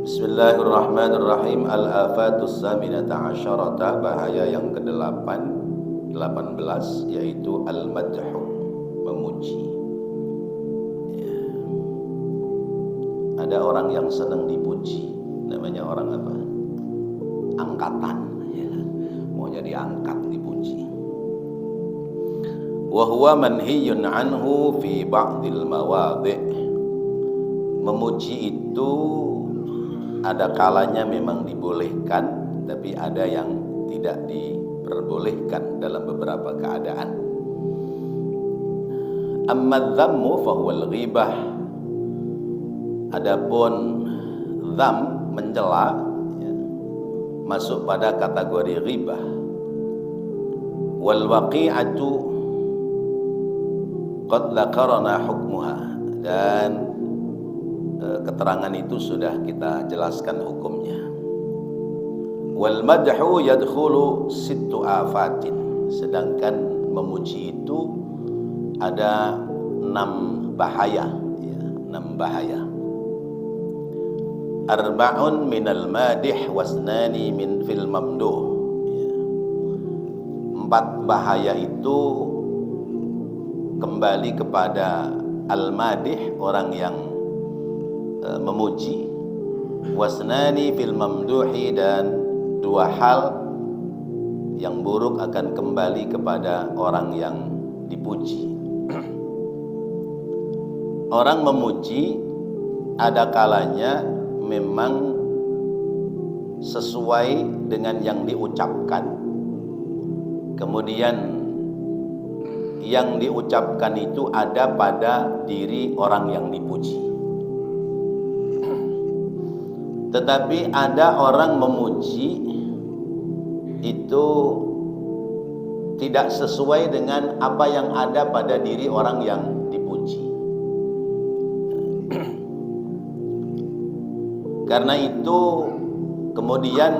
Bismillahirrahmanirrahim. Al-afatus saminata asyarata, bahaya yang ke-8 18, yaitu al-madhu, memuji. Ya. Ada orang yang senang dipuji, namanya orang apa? Angkatan, ya. Maunya diangkat, dipuji. Wa huwa manhiyun anhu fi ba'dil mawadhi'. Memuji itu ada kalanya memang dibolehkan, tapi ada yang tidak diperbolehkan dalam beberapa keadaan. Amma dzammu fa huwal ghibah. Adapun dzam, mencela, ya, masuk pada kategori ghibah. Wal waqi'atu qad dzakarna hukmuha, dan keterangan itu sudah kita jelaskan hukumnya. Wal madhu yadkhulu sittu afatin, sedangkan memuji itu ada 6 bahaya, ya, 6 bahaya. Arba'un minal madih wasnani min fil mamduh, ya. 4 bahaya itu kembali kepada al-madih, orang yang memuji, wasnani fil mamduhi, dan 2 hal yang buruk akan kembali kepada orang yang dipuji. Orang memuji ada kalanya memang sesuai dengan yang diucapkan, kemudian yang diucapkan itu ada pada diri orang yang dipuji. Tetapi ada orang memuji itu tidak sesuai dengan apa yang ada pada diri orang yang dipuji. Karena itu kemudian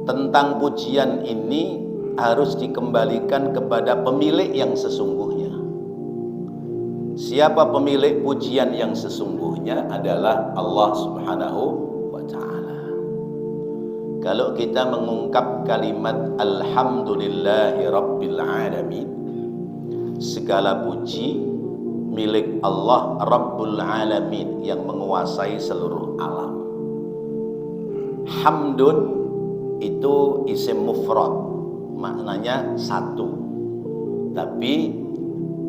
tentang pujian ini harus dikembalikan kepada pemilik yang sesungguhnya. Siapa pemilik pujian yang sesungguhnya? Adalah Allah Subhanahu wa ta'ala. Kalau kita mengungkap kalimat alhamdulillahi rabbil alamin, segala puji milik Allah Rabbul Alamin yang menguasai seluruh alam. Hamdun itu isim mufrad, maknanya satu, tapi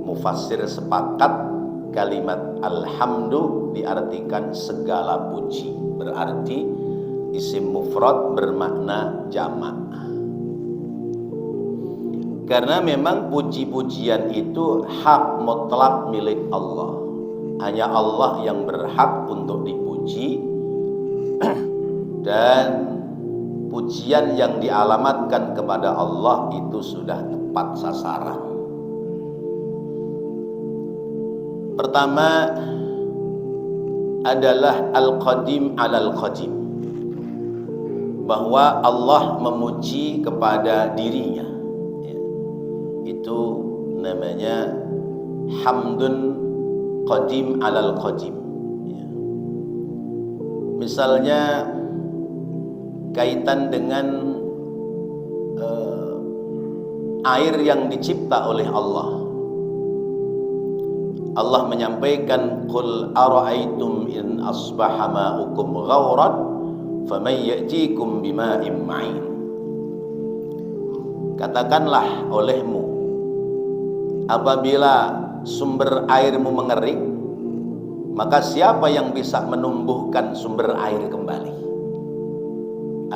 mufassir sepakat kalimat alhamdu diartikan segala puji, berarti isim mufrad bermakna jamak. Karena memang puji-pujian itu hak mutlak milik Allah. Hanya Allah yang berhak untuk dipuji, dan pujian yang dialamatkan kepada Allah itu sudah tepat sasaran. Pertama adalah al-qadim alal qadim, bahwa Allah memuji kepada dirinya, ya. Itu namanya hamdun qadim alal qadim, ya. Misalnya kaitan dengan air yang dicipta oleh Allah. Allah menyampaikan, qul ara'aitum in asbaha ma'ukum ghauran faman ya'tikum bima'in ma'in. Katakanlah olehmu, apabila sumber airmu mengering, maka siapa yang bisa menumbuhkan sumber air kembali?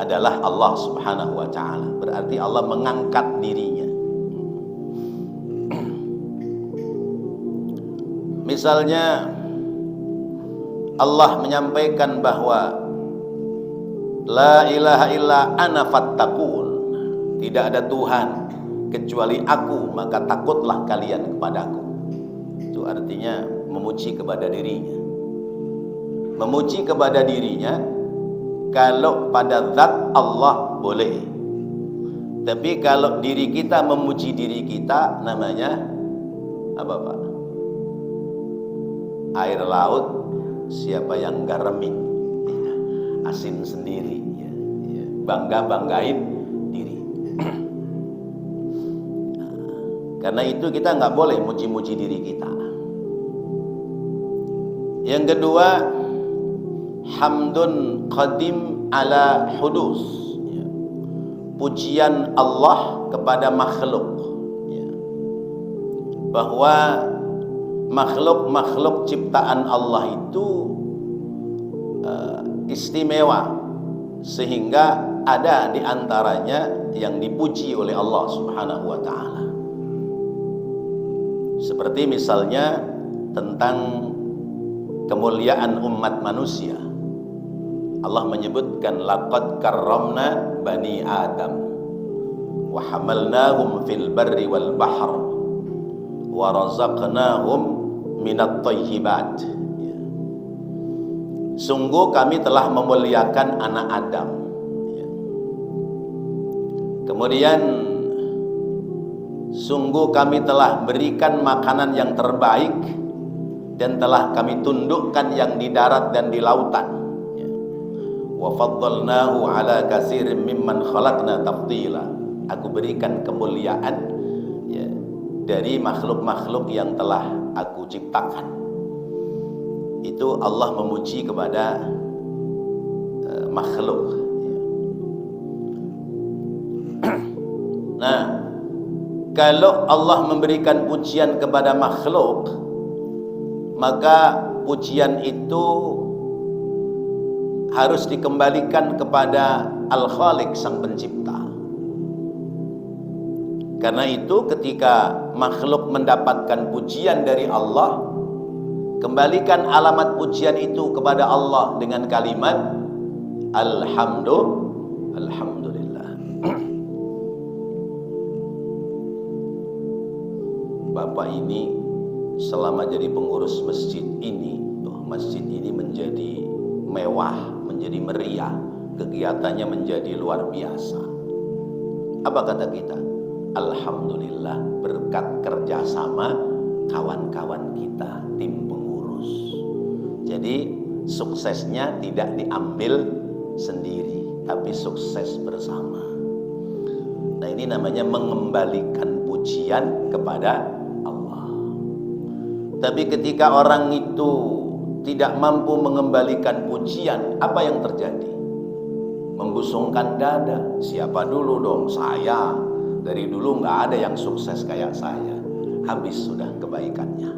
Adalah Allah Subhanahu wa ta'ala. Berarti Allah mengangkat dirinya. Misalnya Allah menyampaikan bahwa la ilaha illa ana fattaqun, tidak ada Tuhan kecuali aku, maka takutlah kalian kepadaku. Itu artinya memuji kepada dirinya. Memuji kepada dirinya, kalau pada zat Allah boleh, tapi kalau diri kita memuji diri kita, namanya apa Pak? Air laut siapa yang garamin, ya, asin sendiri, ya, ya, bangga-banggain diri. Karena itu kita nggak boleh muji-muji diri kita. Yang kedua, hamdun qadim ala hudus, ya, pujian Allah kepada makhluk, ya, bahwa makhluk-makhluk ciptaan Allah itu istimewa, sehingga ada di antaranya yang dipuji oleh Allah Subhanahu wa ta'ala. Seperti misalnya tentang kemuliaan umat manusia. Allah menyebutkan laqad karramna bani Adam wa hamalnahum fil barri wal bahr wa razaqnahum minat thayyibat. Ya. Sungguh kami telah memuliakan anak Adam. Ya. Kemudian sungguh kami telah berikan makanan yang terbaik dan telah kami tundukkan yang di darat dan di lautan. Ya. Wa faddalnahu ala katsirin mimman khalaqna tafdila. Aku berikan kemuliaan, ya, dari makhluk-makhluk yang telah aku ciptakan. Itu Allah memuji kepada makhluk. Ya. Nah, kalau Allah memberikan pujian kepada makhluk, maka pujian itu harus dikembalikan kepada Al-Khaliq, Sang Pencipta. Karena itu ketika makhluk mendapatkan pujian dari Allah, kembalikan alamat pujian itu kepada Allah dengan kalimat Alhamdulillah. Bapak ini selama jadi pengurus masjid ini menjadi mewah, menjadi meriah, kegiatannya menjadi luar biasa. Apa kata kita? Alhamdulillah, berkat kerjasama kawan-kawan kita, tim pengurus. Jadi suksesnya tidak diambil sendiri, tapi sukses bersama. Nah, ini namanya mengembalikan pujian kepada Allah. Tapi ketika orang itu tidak mampu mengembalikan pujian, apa yang terjadi? Membusungkan dada. Siapa dulu dong? Saya. Dari dulu nggak ada yang sukses kayak saya. Habis sudah kebaikannya.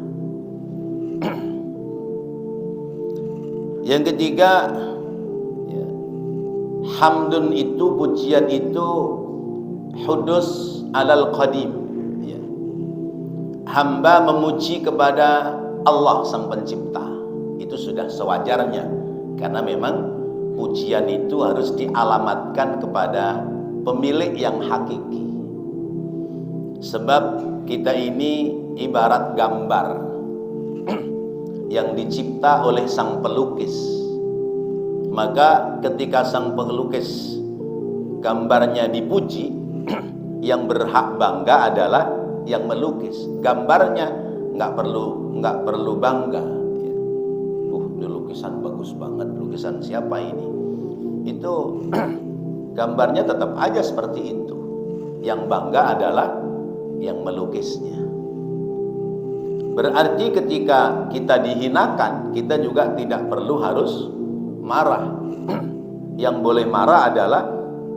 Yang ketiga, ya, hamdun itu, pujian itu hudus alal qadim. Ya. Hamba memuji kepada Allah Sang Pencipta. Itu sudah sewajarnya, karena memang pujian itu harus dialamatkan kepada pemilik yang hakiki. Sebab kita ini ibarat gambar yang dicipta oleh sang pelukis. Maka ketika sang pelukis gambarnya dipuji, yang berhak bangga adalah yang melukis. Gambarnya nggak perlu bangga. Ini lukisan bagus banget, lukisan siapa ini? Itu gambarnya tetap aja seperti itu. Yang bangga adalah yang melukisnya. Berarti ketika kita dihinakan, kita juga tidak perlu harus marah. Yang boleh marah adalah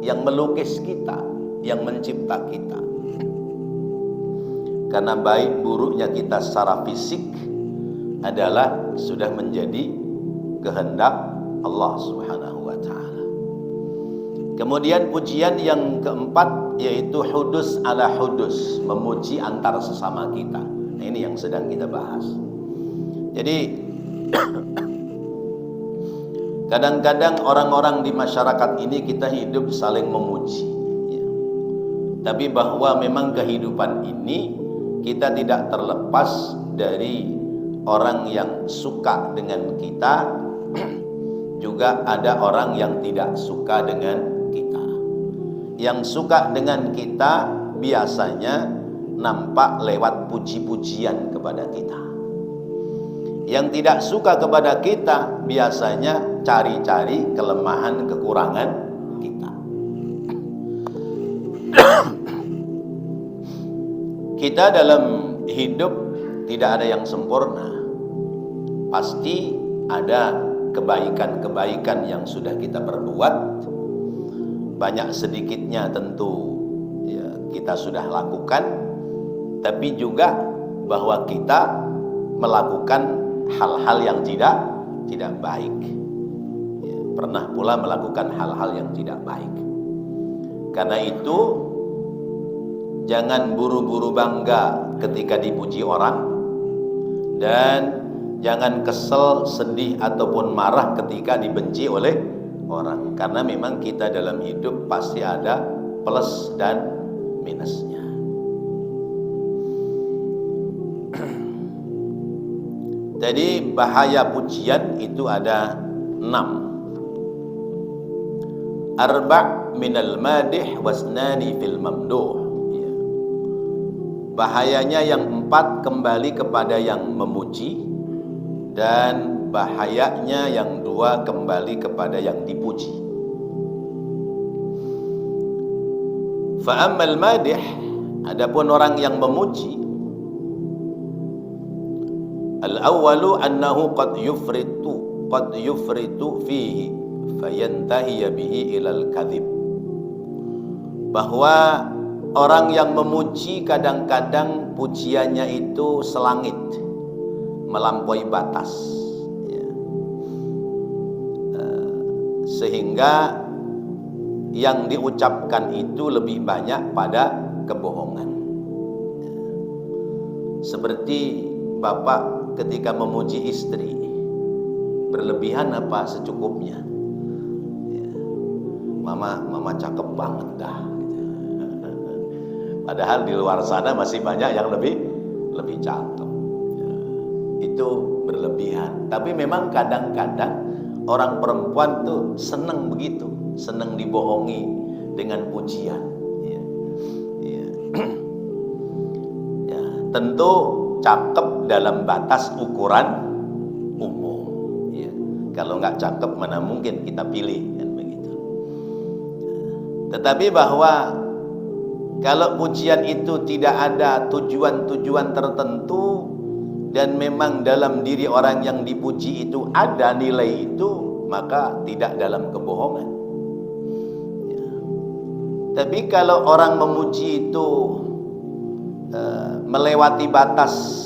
yang melukis kita, yang mencipta kita. Karena baik buruknya kita secara fisik adalah sudah menjadi kehendak Allah Subhanahu wa ta'ala. Kemudian pujian yang keempat yaitu hudus ala hudus, memuji antar sesama kita. Nah, ini yang sedang kita bahas. Jadi kadang-kadang orang-orang di masyarakat ini kita hidup saling memuji, ya. Tapi bahwa memang kehidupan ini kita tidak terlepas dari orang yang suka dengan kita, juga ada orang yang tidak suka dengan kita. Yang suka dengan kita biasanya nampak lewat puji-pujian kepada kita. Yang tidak suka kepada kita biasanya cari-cari kelemahan, kekurangan kita. Kita dalam hidup tidak ada yang sempurna. Pasti ada kebaikan-kebaikan yang sudah kita perbuat. Banyak sedikitnya tentu ya, kita sudah lakukan. Tapi juga bahwa kita melakukan hal-hal yang tidak baik. Ya, pernah pula melakukan hal-hal yang tidak baik. Karena itu jangan buru-buru bangga ketika dipuji orang, dan jangan kesel, sedih ataupun marah ketika dibenci oleh orang. Karena memang kita dalam hidup pasti ada plus dan minusnya. Jadi bahaya pujian itu ada 6. Arba' minal madih wasnani fil mamduh. Ya. Bahayanya yang 4 kembali kepada yang memuji, dan bahayanya yang 2 kembali kepada yang dipuji. Fa ammal madih, adapun orang yang memuji, al-awwalu annahu qad yufritu fihi fayantahiya bihi ilal kadhib. Bahwa orang yang memuji kadang-kadang pujiannya itu selangit, melampaui batas ya. Sehingga yang diucapkan itu lebih banyak pada kebohongan ya. Seperti bapak ketika memuji istri, berlebihan apa secukupnya ya. Mama cakep banget dah. Padahal di luar sana masih banyak yang lebih cakep ya. Itu berlebihan. Tapi memang kadang-kadang orang perempuan tuh seneng begitu, seneng dibohongi dengan pujian ya. Ya. Ya, tentu cakep dalam batas ukuran umum ya. Kalau nggak cakep mana mungkin kita pilih kan begitu. Tetapi bahwa kalau pujian itu tidak ada tujuan-tujuan tertentu, dan memang dalam diri orang yang dipuji itu ada nilai itu, maka tidak dalam kebohongan ya. Tapi kalau orang memuji itu melewati batas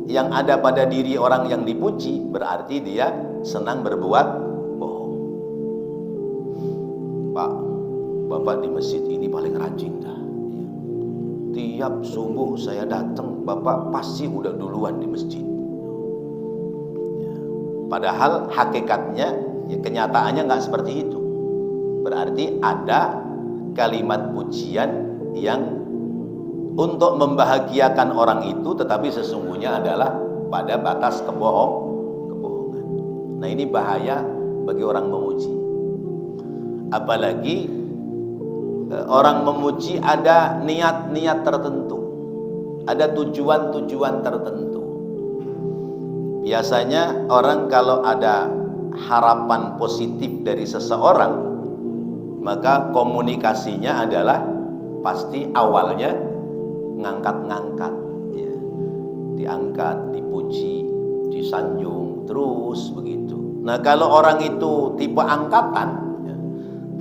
yang ada pada diri orang yang dipuji, berarti dia senang berbuat bohong. Pak, bapak di masjid ini paling rajin dah ya. Tiap subuh saya datang, bapak pasti udah duluan di masjid ya. Padahal hakikatnya ya, kenyataannya nggak seperti itu. Berarti ada kalimat pujian yang untuk membahagiakan orang itu, tetapi sesungguhnya adalah pada batas kebohongan. Nah, ini bahaya bagi orang memuji. Apalagi orang memuji ada niat-niat tertentu, ada tujuan-tujuan tertentu. Biasanya orang kalau ada harapan positif dari seseorang, maka komunikasinya adalah pasti awalnya ngangkat-ngangkat ya. Diangkat, dipuji, disanjung terus begitu. Nah, kalau orang itu tipe angkatan ya,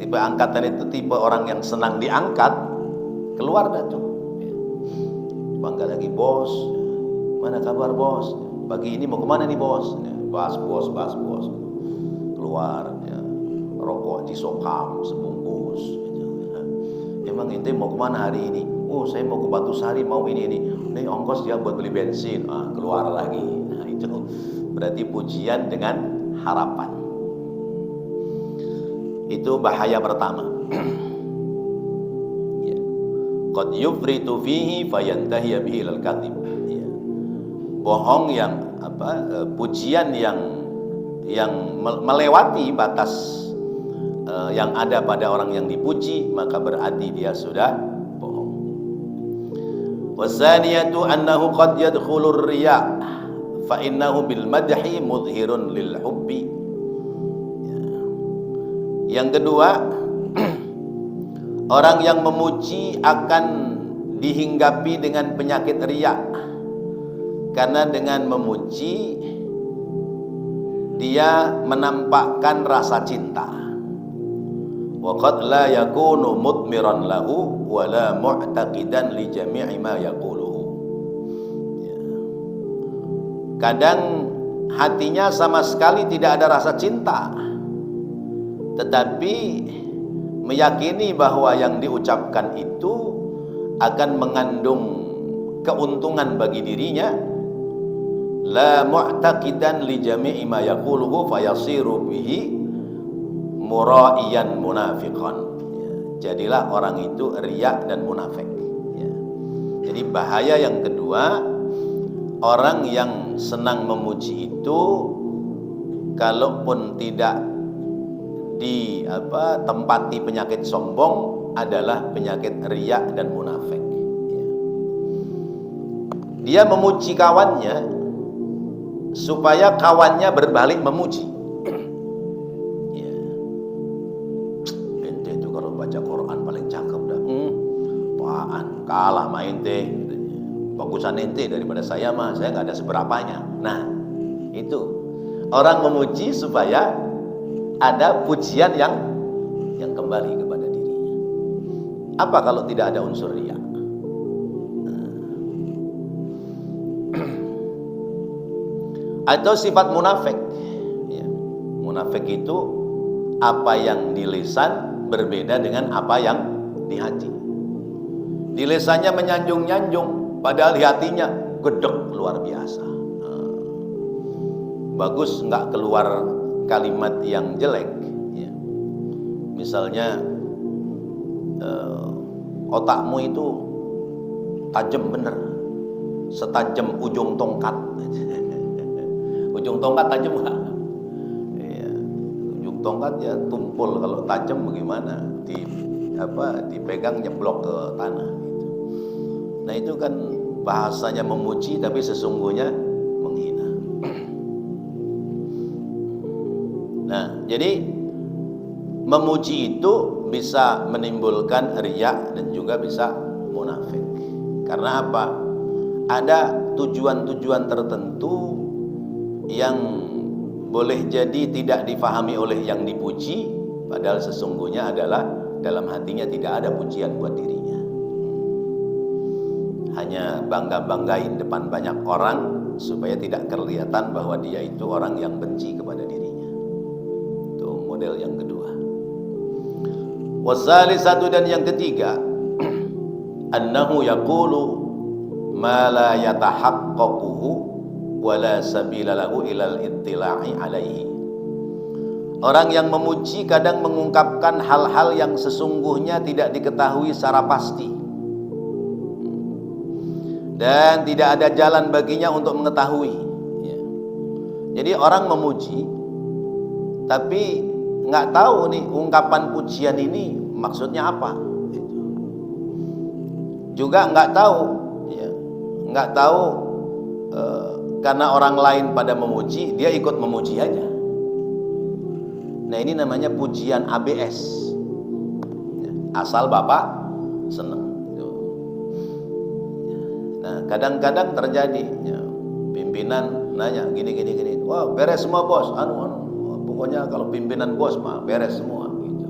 tipe angkatan itu tipe orang yang senang diangkat, keluar dah tuh ya. Bangga lagi, bos ya. Mana kabar bos, pagi ini mau kemana nih bos ya. Bahas bos keluar ya. Rokok disokam sebungkus gitu. Emang ente mau kemana hari ini? Oh, saya mau ke Batusari, mau ini. Nih ongkos dia buat beli bensin. Keluar lagi. Nah, itu berarti pujian dengan harapan. Itu bahaya pertama. Ya. Qad yufritu fihi fayantahiya bihi ilal kadhib. Ya. Bohong yang pujian yang melewati batas yang ada pada orang yang dipuji, maka berarti dia sudah bohong. Wasaniyatu annahu qad yadkhulur riya fa innahu bil madhi mudhirun lil hubbi. Yang kedua, orang yang memuji akan dihinggapi dengan penyakit riya, karena dengan memuji dia menampakkan rasa cinta. Wa qad la yakunu mudmiran lahu wa la mu'taqidan li jami'i ma yaquluhu. Kadang hatinya sama sekali tidak ada rasa cinta, tetapi meyakini bahwa yang diucapkan itu akan mengandung keuntungan bagi dirinya. La mu'taqidan li jami'i ma yaquluhu fayasiru bihi mura'iyan munafiqan. Jadilah orang itu riya dan munafik. Jadi bahaya yang kedua, orang yang senang memuji itu kalaupun tidak tempati penyakit sombong adalah penyakit riya dan munafik. Dia memuji kawannya supaya kawannya berbalik memuji. Ente itu kalau baca Quran paling cakep dah. Apaan? Kalah sama ente. Bagusan ente daripada saya mah, saya nggak ada seberapanya. Nah, itu orang memuji supaya ada pujian yang kembali kepada dirinya. Apa kalau tidak ada unsur riya? Atau sifat munafik. Munafik itu apa yang di lisan berbeda dengan apa yang di hati. Di lisannya menyanjung-nyanjung, padahal di hatinya gedek luar biasa. Bagus nggak keluar kalimat yang jelek. Misalnya otakmu itu tajam bener, setajam ujung tongkat. Ujung tongkat tajam nggak? Ujung tongkat ya tumpul, kalau tajam bagaimana? Dipegang nyeblok ke tanah. Nah itu kan bahasanya memuji tapi sesungguhnya menghina. Nah jadi memuji itu bisa menimbulkan riya dan juga bisa munafik. Karena apa? Ada tujuan-tujuan tertentu yang boleh jadi tidak difahami oleh yang dipuji, padahal sesungguhnya adalah dalam hatinya tidak ada pujian buat dirinya. Hanya bangga-banggain depan banyak orang supaya tidak kelihatan bahwa dia itu orang yang benci kepada dirinya. Itu model yang kedua. Wasalisatu, dan yang ketiga, annahu yaqulu ma la yatahaqqaquhu wala sabila lahu ilal ittila'i alaihi. Orang yang memuji kadang mengungkapkan hal-hal yang sesungguhnya tidak diketahui secara pasti, dan tidak ada jalan baginya untuk mengetahui. Jadi orang memuji tapi nggak tahu nih ungkapan pujian ini maksudnya apa. Juga nggak tahu karena orang lain pada memuji, dia ikut memuji aja. Nah ini namanya pujian ABS, asal bapak seneng. Nah kadang-kadang terjadi pimpinan nanya gini, wah beres semua bos, pokoknya kalau pimpinan bos mah beres semua gitu.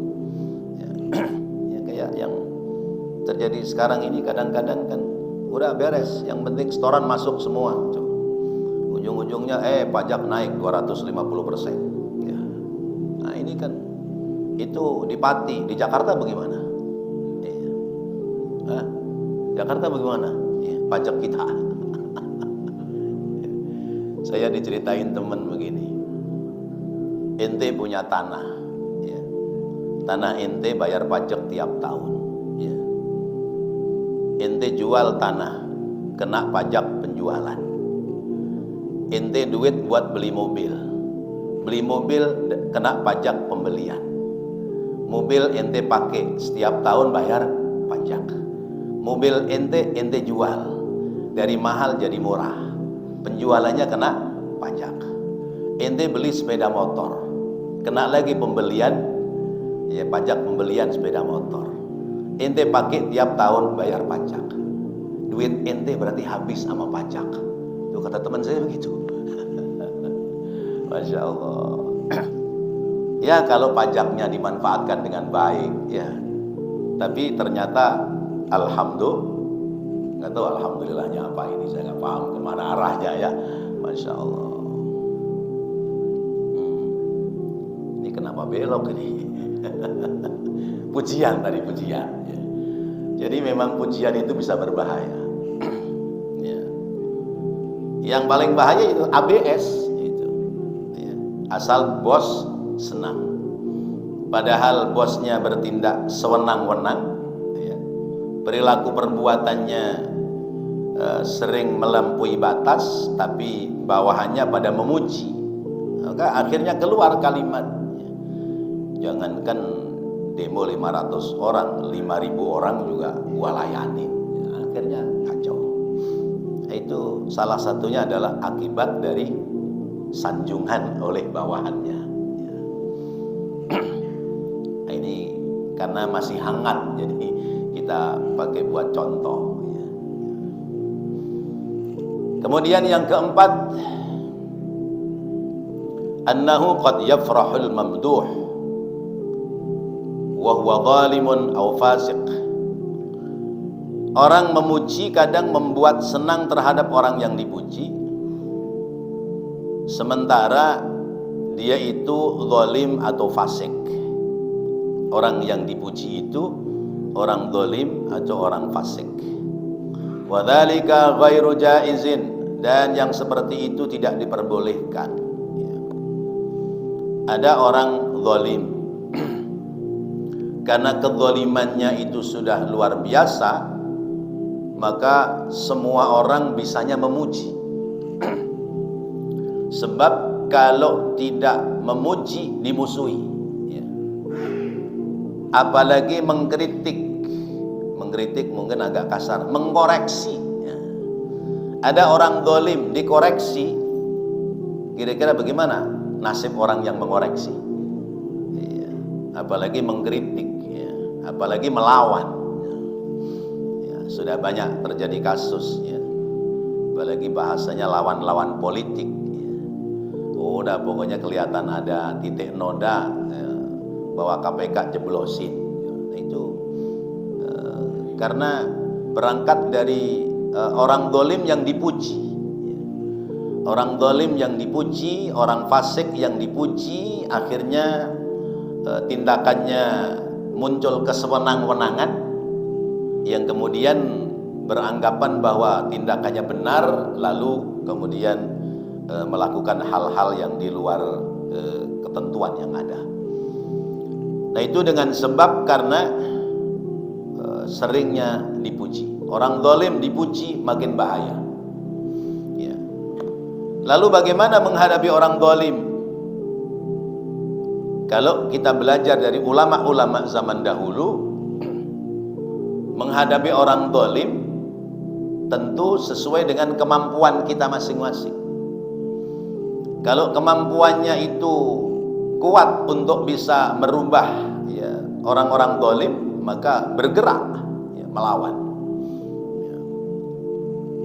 Ya kayak yang terjadi sekarang ini, kadang-kadang kan udah beres, yang penting setoran masuk semua. Ujung-ujungnya pajak naik 250%. Ya. Nah ini kan itu di Pati, di Jakarta bagaimana? Jakarta bagaimana? Pajak kita. Saya diceritain teman begini, ente punya tanah, tanah ente bayar pajak tiap tahun, ente jual tanah kena pajak penjualan. Ente duit buat beli mobil kena pajak pembelian. Mobil ente pakai setiap tahun bayar pajak. Mobil ente jual dari mahal jadi murah. penjualannya kena pajak. Ente beli sepeda motor, kena lagi pembelian, ya pajak pembelian sepeda motor. Ente pakai tiap tahun bayar pajak. Duit ente berarti habis sama pajak. Tuh kata teman saya begitu. Masya Allah. Ya kalau pajaknya dimanfaatkan dengan baik, ya. Tapi ternyata nggak tahu alhamdulillahnya apa ini, saya nggak paham kemana arahnya ya. Masya Allah. Ini kenapa belok ini? Pujian tadi, pujian. Ya. Jadi memang pujian itu bisa berbahaya. Ya. Yang paling bahaya itu ABS. Itu. Ya. Asal bos senang. Padahal bosnya bertindak sewenang-wenang. Perilaku perbuatannya sering melampaui batas, tapi bawahannya pada memuji. Maka akhirnya keluar kalimat, jangankan demo 500 orang, 5.000 orang juga gua layani. Akhirnya kacau. Itu salah satunya adalah akibat dari sanjungan oleh bawahannya. Ini karena masih hangat, jadi kita pakai buat contoh. Kemudian yang keempat, annahu qad yafrahul mamduh wa huwa zalimun aw fasiq. Orang memuji kadang membuat senang terhadap orang yang dipuji, sementara dia itu zalim atau fasik. Orang yang dipuji itu orang zalim atau orang fasik. Wa dzalika ghairu jaizin, dan yang seperti itu tidak diperbolehkan. Ada orang zalim, karena kezalimannya itu sudah luar biasa, maka semua orang bisanya memuji. Sebab kalau tidak memuji dimusuhi. Apalagi mengkritik mungkin agak kasar, mengkoreksi. Ada orang zalim dikoreksi, kira-kira bagaimana nasib orang yang mengoreksi? Apalagi mengkritik, apalagi melawan. Sudah banyak terjadi kasus, apalagi bahasanya lawan-lawan politik. Udah pokoknya kelihatan ada titik noda, bahwa KPK jeblosin. Itu karena berangkat dari orang zalim yang dipuji. Orang zalim yang dipuji, orang fasik yang dipuji, akhirnya tindakannya muncul kesewenang-wenangan yang kemudian beranggapan bahwa tindakannya benar, lalu kemudian melakukan hal-hal yang di luar ketentuan yang ada. Nah itu dengan sebab karena seringnya dipuji. Orang zalim dipuji makin bahaya. Lalu bagaimana menghadapi orang zalim? Kalau kita belajar dari ulama-ulama zaman dahulu, menghadapi orang zalim tentu sesuai dengan kemampuan kita masing-masing. Kalau kemampuannya itu kuat untuk bisa merubah orang-orang zalim, maka bergerak melawan.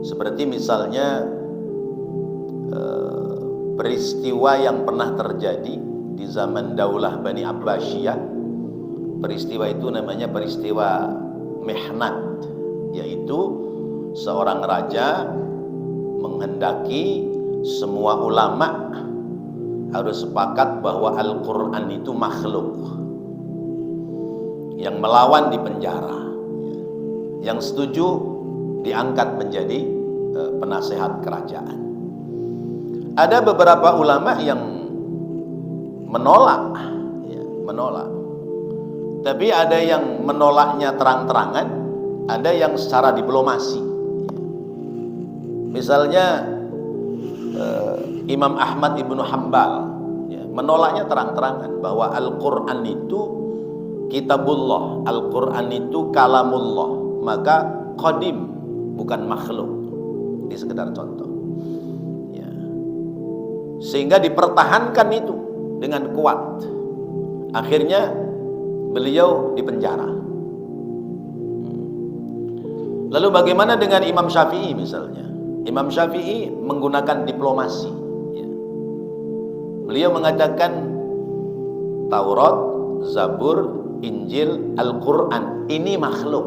Seperti misalnya peristiwa yang pernah terjadi di zaman Daulah Bani Abbasiyah. Peristiwa itu namanya peristiwa Mihnat, yaitu seorang raja menghendaki semua ulama harus sepakat bahwa Al-Quran itu makhluk. Yang melawan dipenjara, yang setuju diangkat menjadi penasehat kerajaan. Ada beberapa ulama yang menolak. Tapi ada yang menolaknya terang-terangan, ada yang secara diplomasi. Misalnya Imam Ahmad ibnu Hanbal menolaknya terang-terangan bahwa Al-Quran itu kitabullah, Al-Quran itu kalamullah, maka qadim, bukan makhluk. Ini sekedar contoh. sehingga dipertahankan itu dengan kuat. Akhirnya beliau dipenjara. Lalu bagaimana dengan Imam Syafi'i misalnya? Imam Syafi'i menggunakan diplomasi. Beliau mengatakan Taurat, Zabur, Injil, Al-Quran ini makhluk.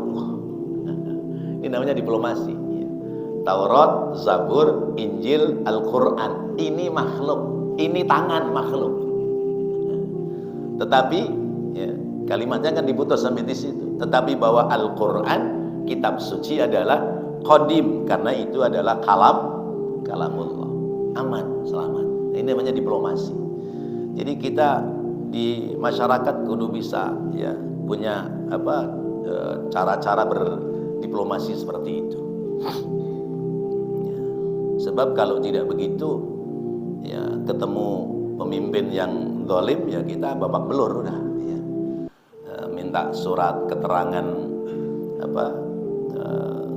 Ini namanya diplomasi. Taurat, Zabur, Injil, Al-Quran ini makhluk. Ini tangan makhluk. Tetapi kalimatnya kan diputus sampai di situ. Tetapi bahwa Al-Quran, kitab suci adalah qadim, karena itu adalah kalamullah. Aman, selamat. Ini namanya diplomasi. Jadi kita di masyarakat kudu bisa punya cara-cara berdiplomasi seperti itu. Sebab kalau tidak begitu, ketemu pemimpin yang zalim, kita babak belur udah. Minta surat keterangan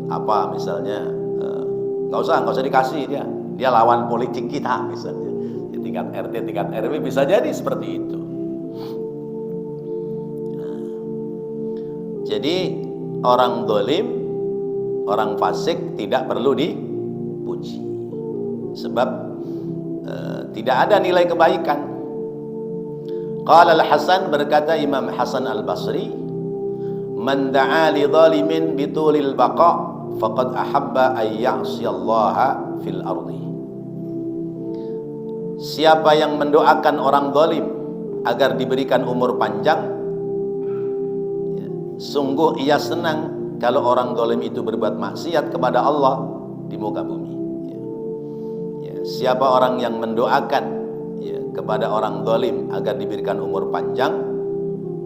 apa misalnya, nggak usah dikasih, dia lawan politik kita misalnya. Di tingkat RT, tingkat RW bisa jadi seperti itu. Jadi orang zalim, orang fasik tidak perlu dipuji. Sebab tidak ada nilai kebaikan. Qala Al-Hasan, berkata Imam Hasan Al-Basri, man da'a li zalimin bitulil baqa faqad ahabba ay ya'siyallaha fil ardi. Siapa yang mendoakan orang zalim agar diberikan umur panjang, sungguh ia senang kalau orang zalim itu berbuat maksiat kepada Allah di muka bumi. Siapa orang yang mendoakan kepada orang zalim agar diberikan umur panjang,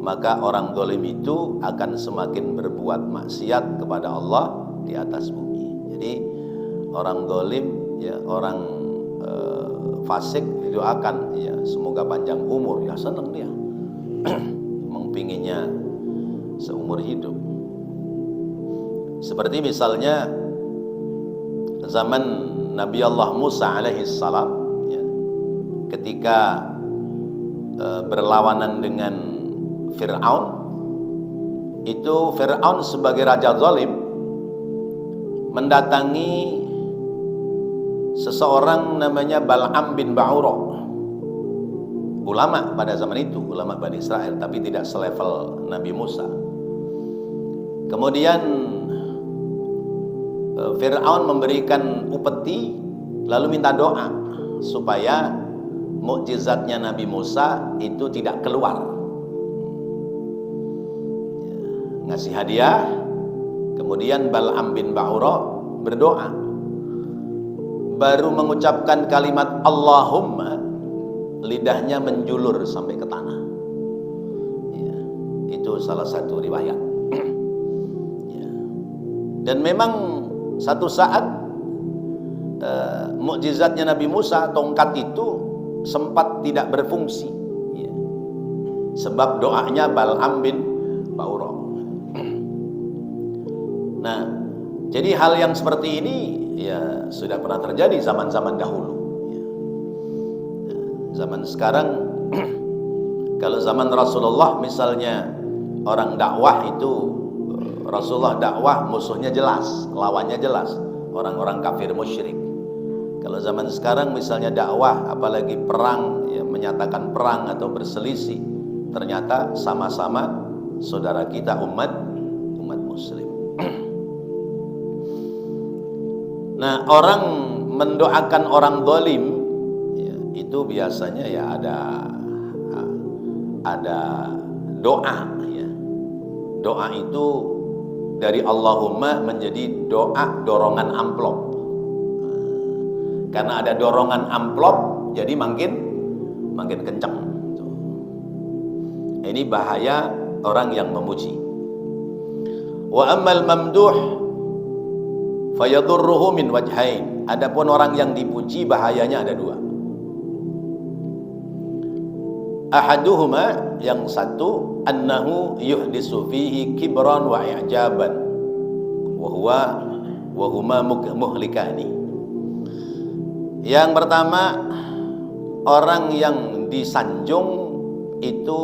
maka orang zalim itu akan semakin berbuat maksiat kepada Allah di atas bumi. Jadi orang zalim, orang fasik didoakan, semoga panjang umur, senang dia. Mengpinginnya seumur hidup. Seperti misalnya zaman Nabi Allah Musa alaihissalam, ketika berlawanan dengan Fir'aun, itu Fir'aun sebagai raja zalim mendatangi seseorang namanya Bal'am bin Ba'ura, ulama pada zaman itu, ulama Bani Israel, tapi tidak selevel Nabi Musa. Kemudian Fir'aun memberikan upeti, lalu minta doa supaya mukjizatnya Nabi Musa itu tidak keluar. Ngasih hadiah. Kemudian Bal'am bin Ba'ura berdoa, baru mengucapkan kalimat Allahumma, lidahnya menjulur sampai ke tanah. Itu salah satu riwayat. Dan memang satu saat mukjizatnya Nabi Musa, tongkat itu sempat tidak berfungsi, sebab doanya Bal'am bin Ba'ura. Nah, jadi hal yang seperti ini sudah pernah terjadi zaman-zaman dahulu. Zaman sekarang, kalau zaman Rasulullah misalnya orang dakwah itu, Rasulullah dakwah musuhnya jelas, lawannya jelas, orang-orang kafir musyrik. Kalau zaman sekarang misalnya dakwah, apalagi perang, menyatakan perang atau berselisih, ternyata sama-sama saudara kita umat muslim. Nah, orang mendoakan orang zalim, itu biasanya ada doa. Doa itu dari Allahumma menjadi doa dorongan amplop. Karena ada dorongan amplop, jadi makin kencang. Ini bahaya orang yang memuji. Wa ammal mamduh fayadurruhu min wajhain. Adapun orang yang dipuji, bahayanya ada dua. Ahaduhuma, yang satu, annahu yuhdisu fihi kibran wa i'jaban wa huma muhlikani. Yang pertama, orang yang disanjung itu,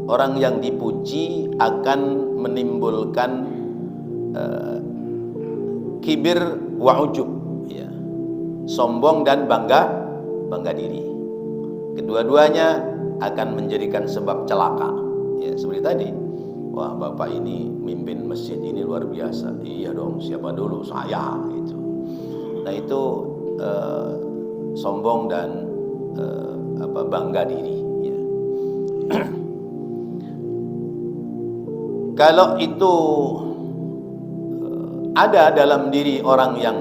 orang yang dipuji akan menimbulkan kibir wa ujub, ya, sombong dan bangga diri. Kedua-duanya akan menjadikan sebab celaka. Ya, seperti tadi, wah bapak ini mimpin masjid ini luar biasa. Iya dong, siapa dulu? Saya itu. Nah itu sombong dan bangga diri. Ya. Kalau itu ada dalam diri orang yang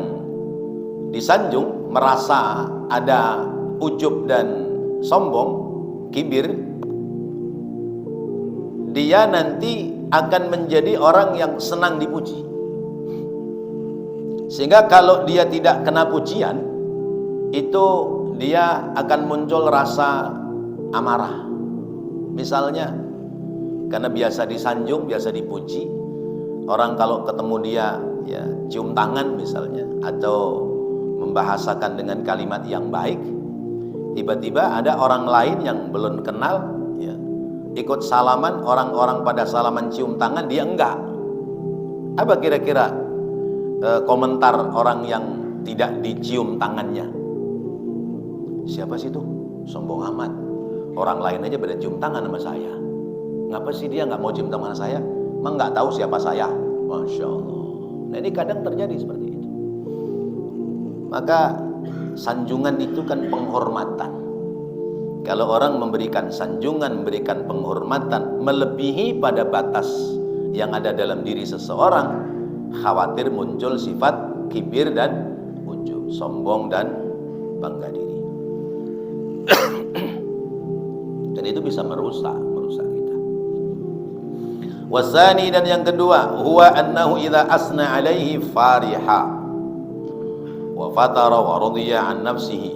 disanjung, merasa ada ujub dan sombong, kibir, dia nanti akan menjadi orang yang senang dipuji. Sehingga kalau dia tidak kena pujian, itu dia akan muncul rasa amarah. Misalnya, karena biasa disanjung, biasa dipuji, orang kalau ketemu dia, ya, cium tangan misalnya, atau membahasakan dengan kalimat yang baik, tiba-tiba ada orang lain yang belum kenal, ya, ikut salaman, orang-orang pada salaman cium tangan, dia enggak. Apa kira-kira komentar orang yang tidak dicium tangannya? Siapa sih itu? Sombong amat. Orang lain aja pada cium tangan sama saya. Ngapa sih dia nggak mau cium tangan saya? Emang nggak tahu siapa saya? Masya Allah. Nah ini kadang terjadi seperti itu. Maka sanjungan itu kan penghormatan. Kalau orang memberikan sanjungan, memberikan penghormatan melebihi pada batas yang ada dalam diri seseorang, khawatir muncul sifat kibir dan ujub, sombong dan bangga diri. Dan itu bisa merusak kita. Wasani, dan yang kedua, huwa annahu idza asna alaihi fariha wa fatara wa radiya an nafsihi.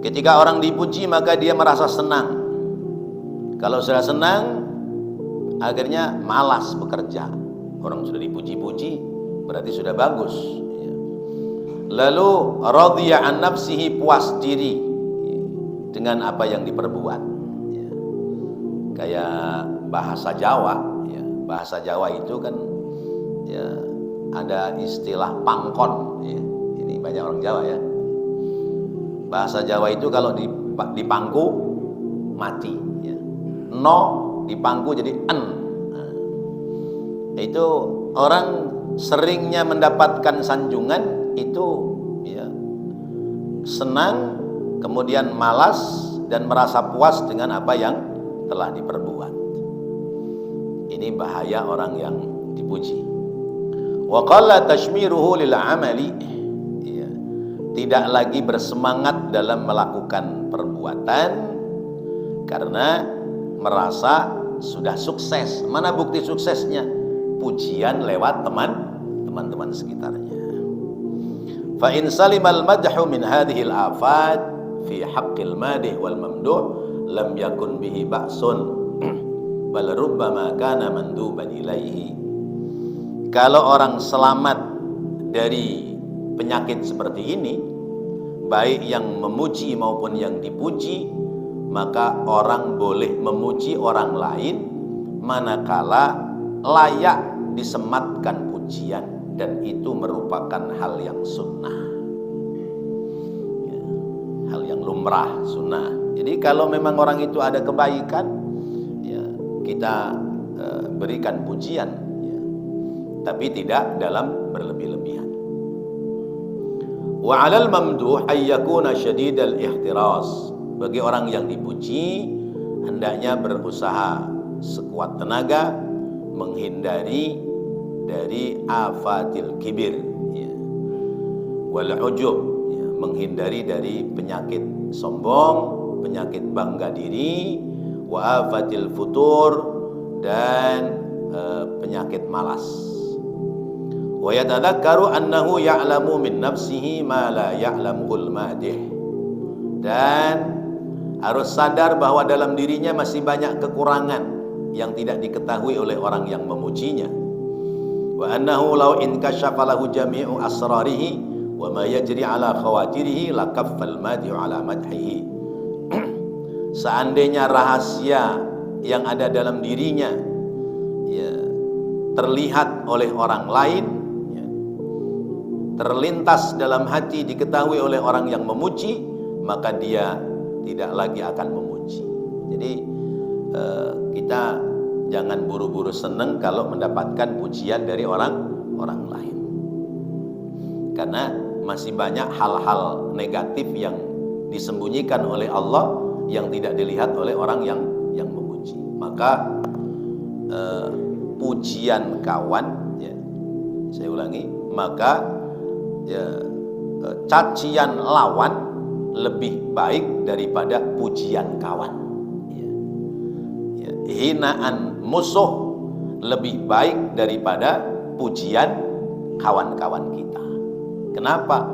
Ketika orang dipuji maka dia merasa senang. Kalau sudah senang, akhirnya malas bekerja. Orang sudah dipuji-puji berarti sudah bagus. Lalu radiya an nafsihi, puas diri dengan apa yang diperbuat. Kayak bahasa Jawa, ya. Bahasa Jawa itu kan, ya, ada istilah pangkon, ya. Ini banyak orang Jawa, ya. Bahasa Jawa itu kalau dipangku mati, ya. No dipangku jadi en. Nah, itu orang seringnya mendapatkan sanjungan itu, ya, senang, kemudian malas dan merasa puas dengan apa yang telah diperbuat. Ini bahaya orang yang dipuji. Wa qalla tashmiruhu lil amali, ya, tidak lagi bersemangat dalam melakukan perbuatan karena merasa sudah sukses. Mana bukti suksesnya? Pujian lewat teman-teman sekitarnya. Fa in salimal madhu min hadhihi al afat fi haqqil madih wal mamduh lam yakun bihi ba'sun bal rubbama kana manduban ilaihi. Kalau orang selamat dari penyakit seperti ini, baik yang memuji maupun yang dipuji, maka orang boleh memuji orang lain manakala layak disematkan pujian, dan itu merupakan hal yang sunnah, ya, hal yang lumrah, sunnah. Jadi kalau memang orang itu ada kebaikan, ya, kita berikan pujian, ya, tapi tidak dalam berlebih-lebihan. Wa 'alal mamduh ay yakuna syadidal ihtiras. Bagi orang yang dipuji hendaknya berusaha sekuat tenaga menghindari dari afatil kibir, ya, wal ujub, ya, menghindari dari penyakit sombong, penyakit bangga diri, wa afatil futur, dan penyakit malas. Wa yatadzakkaru annahu ya'lamu min nafsihi ma la ya'lamul madih, dan harus sadar bahwa dalam dirinya masih banyak kekurangan yang tidak diketahui oleh orang yang memujinya. Wa annahu law inkashafa lahu jami'u asrarihi wa ma yajri ala khawatirihi lakaffal madhi ala madhihi. Seandainya rahasia yang ada dalam dirinya ya, terlihat oleh orang lain, ya, terlintas dalam hati diketahui oleh orang yang memuji, maka dia tidak lagi akan memuji. Jadi kita jangan buru-buru senang kalau mendapatkan pujian dari orang lain, karena masih banyak hal-hal negatif yang disembunyikan oleh Allah yang tidak dilihat oleh orang yang memuji. Maka pujian kawan, ya, saya ulangi, maka ya, cacian lawan lebih baik daripada pujian kawan. Ya. Ya, hinaan musuh lebih baik daripada pujian kawan-kawan kita. Kenapa?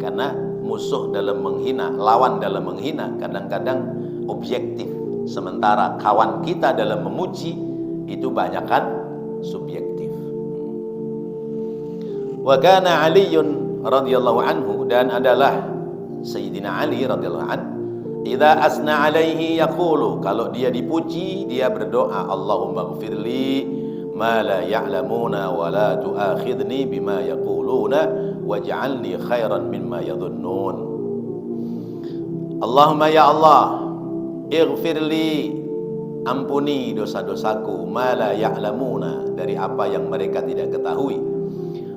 Karena musuh dalam menghina, lawan dalam menghina kadang-kadang objektif, sementara kawan kita dalam memuji itu banyakkan subjektif. Wa kana Aliun radhiyallahu anhu, dan adalah Sayyidina Ali radhiyallahu anhu, idza asna alaihi yaqulu, kalau dia dipuji dia berdoa, Allahumma ighfirli ma la ya'lamuna wa la tu'akhidni bima yaquluna waj'alni khairan mimma yadhunnun. Allahumma ya Allah, ighfirli, ampuni dosa-dosaku, ma la ya'lamuna, dari apa yang mereka tidak ketahui,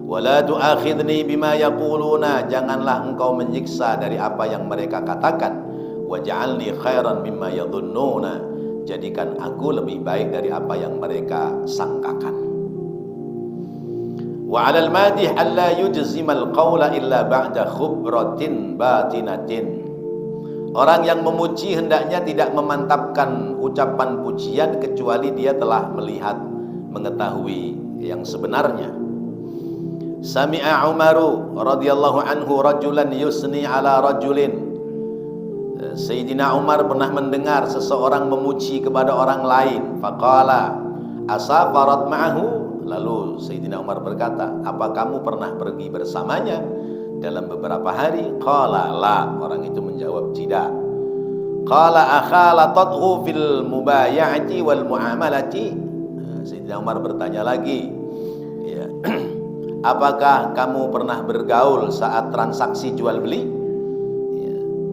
wala tu'akhidni bima yaquluna, janganlah engkau menyiksa dari apa yang mereka katakan, waj'alni khairan mimma yadhunnuna, jadikan aku lebih baik dari apa yang mereka sangkakan. Wa 'alal madih alla yujzimal qawla illa ba'da khubratin batinatin. Orang yang memuji hendaknya tidak memantapkan ucapan pujian kecuali dia telah melihat, mengetahui yang sebenarnya. Sami'a Umaru radhiyallahu anhu rajulan yusni ala rajulin. Sayyidina Umar pernah mendengar seseorang memuji kepada orang lain. Faqala asafarat ma'ahu, lalu Sayyidina Umar berkata, apa kamu pernah pergi bersamanya dalam beberapa hari? Qala la, orang itu menjawab tidak. Qala akhalatathu fil mubaya'ati wal mu'amalati. Sayyidina Umar bertanya lagi, ya, apakah kamu pernah bergaul saat transaksi jual beli?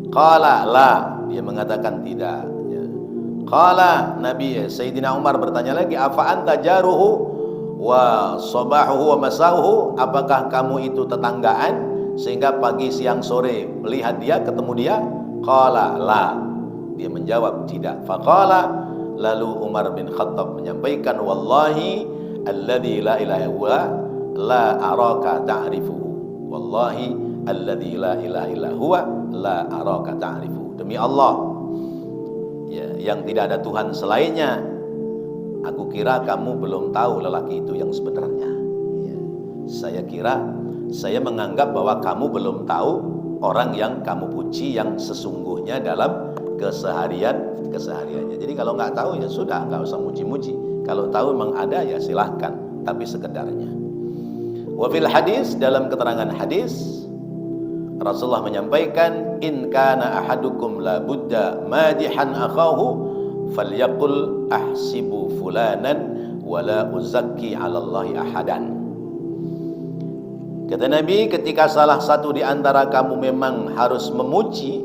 Qala la, dia mengatakan tidak. Qala Nabi Sayyidina Umar bertanya lagi, afa anta jaruhu wa sabahuhu wa masauhu, apakah kamu itu tetanggaan sehingga pagi siang sore melihat dia, ketemu dia? Qala la, dia menjawab tidak. Faqala, lalu Umar bin Khattab menyampaikan, wallahi alladzi la ilaha illa la araka ta'rifuhu, wallahi alladzi la ilaha illa huwa la araka ta'rifu, demi Allah ya, yang tidak ada Tuhan selainnya, aku kira kamu belum tahu lelaki itu yang sebenarnya. Ya, saya menganggap bahwa kamu belum tahu orang yang kamu puji yang sesungguhnya dalam kesehariannya. Jadi kalau nggak tahu ya sudah, nggak usah muji-muji. Kalau tahu memang ada ya silahkan, tapi sekedarnya. Wa fil hadis, dalam keterangan hadis Rasulullah menyampaikan, in kana ahadukum la budda madihan akhahu falyaqul ahsibu fulanan wala uzakki 'ala Allahi ahadan. Kata Nabi, ketika salah satu di antara kamu memang harus memuji,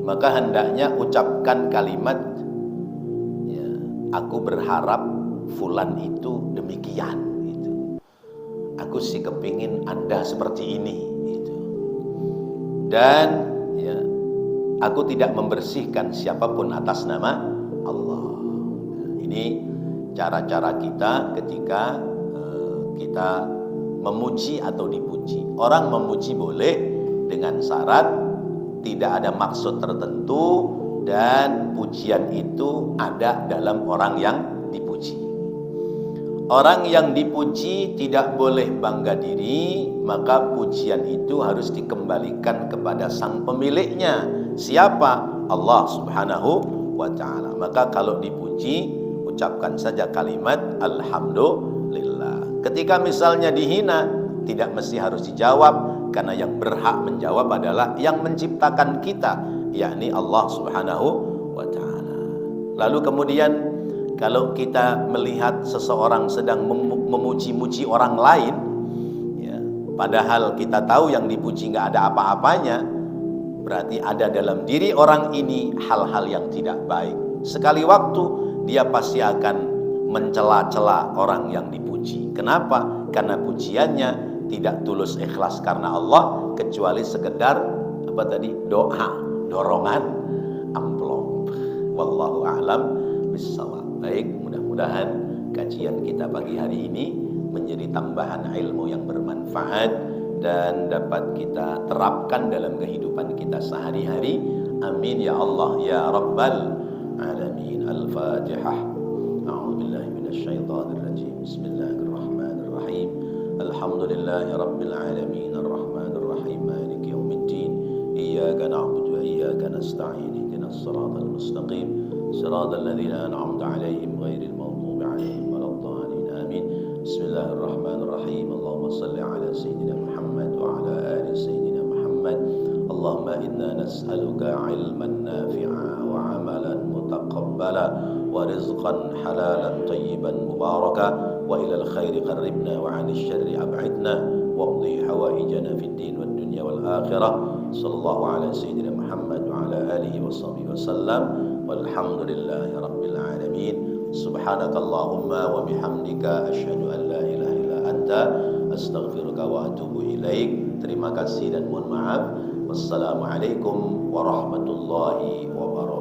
maka hendaknya ucapkan kalimat, ya, aku berharap fulan itu demikian, gitu. Aku sih kepingin Anda seperti ini, gitu. Dan ya, aku tidak membersihkan siapapun atas nama Allah. Ini cara-cara kita ketika kita memuji atau dipuji. Orang memuji boleh dengan syarat tidak ada maksud tertentu dan pujian itu ada dalam orang yang dipuji. Orang yang dipuji tidak boleh bangga diri, maka pujian itu harus dikembalikan kepada sang pemiliknya. Siapa? Allah Subhanahu wa ta'ala. Maka kalau dipuji, ucapkan saja kalimat alhamdulillah. Ketika misalnya dihina, tidak mesti harus dijawab Karena yang berhak menjawab adalah yang menciptakan kita, yakni Allah Subhanahu wa ta'ala. Lalu kemudian kalau kita melihat seseorang sedang memuji-muji orang lain, ya, padahal kita tahu yang dipuji nggak ada apa-apanya, berarti ada dalam diri orang ini hal-hal yang tidak baik. Sekali waktu dia pasti akan mencela-cela orang yang dipuji. Kenapa? Karena pujiannya tidak tulus ikhlas karena Allah, kecuali sekedar apa tadi? Doa, dorongan amplop. Wallahu a'lam bissawab. Baik, mudah-mudahan kajian kita pagi hari ini menjadi tambahan ilmu yang bermanfaat dan dapat kita terapkan dalam kehidupan kita sehari-hari. Amin ya Allah ya Rabbal alamin. Al-Fatihah. A'udzu billahi minasyaitonir rajim. Bismillahirrahmanirrahim. Alhamdulillahi rabbil alamin arrahmanir rahim maliki yaumiddin. Iyyaka na'budu wa iyyaka nasta'in. Ihdinas siratal mustaqim. صراط الذين أنعمت عليهم غير المغضوب عليهم ولا الضالين آمين. بسم الله الرحمن الرحيم. اللهم صل على سيدنا محمد وعلى آل سيدنا محمد. اللهم إنا نسألك علما نافعا وعملا متقبلا ورزقا حلالا طيبا مباركا وإلى الخير قربنا وعن الشر أبعدنا واقضي حوائجنا في الدين والدنيا والآخرة. صلى الله على سيدنا محمد وعلى آله وصحبه وسلم والحمد لله رب العالمين. سبحانك اللهم وبحمدك أشهد أن لا إله إلا أنت أستغفرك وأتوب إليك. Terima kasih dan mohon maaf. Wassalamualaikum warahmatullahi wabarakatuh.